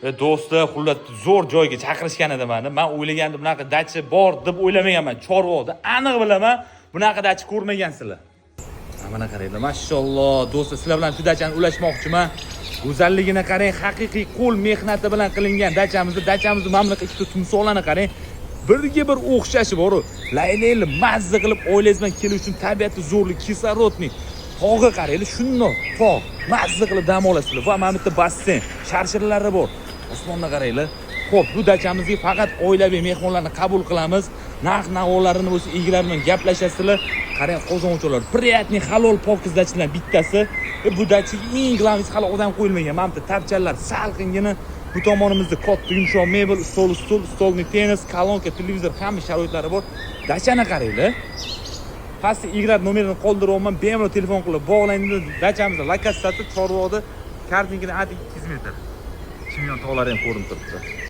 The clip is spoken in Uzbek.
Do'stlar, xullas zo'r joyga chaqirishgan edi meni. Men o'ylagandim bunaqa dachi bor deb o'ylamaganman. Chorvoqda aniq bilaman, bunaqa dachi ko'rmagansizlar. Mana qaranglar, mashalloh. Do'stlar, sizlar bilan shu dachani ulashmoqchiman. Go'zalligini qarang, haqiqiy qo'l mehnati bilan qilingan dachamizni mamlakatda tumsoqlarni qarang. Birga bir o'xshashi bor. Laylanglar mazza qilib oilangiz bilan kelish uchun tabiatni zo'rlik, kislorodning tog'i qaranglar, shundoq tog', mazza qilib dam olasizlar. Va mana bu yerda basseyn, sharshiralari bor. Osmonni qaranglar. Xo'p, bu dachamizga faqat oilaviy mehmonlarni qabul qilamiz. Narx-navolarni bo'lsa egilar bilan gaplashasizlar. Qarang, qozonchilar, priятный halol pokiz dachilar bittasi. Bu dachiga eng glavnis hali odam qo'yilmagan. Mana bu tapchanlar salqingina. Bu tomonimizda katta yumshoq mebel, stolni tennis, kolonka, televizor, hamma sharoitlari bor. Dachani qaranglar. Pastda eglar nomerini qoldiryapman, bemalol telefon qilib bog'laymiz. Dachamizda lokatsiyasi Chorvoqda, Kartingina 200 metr. Chimyon tog'lari ham ko'rinib turibdi.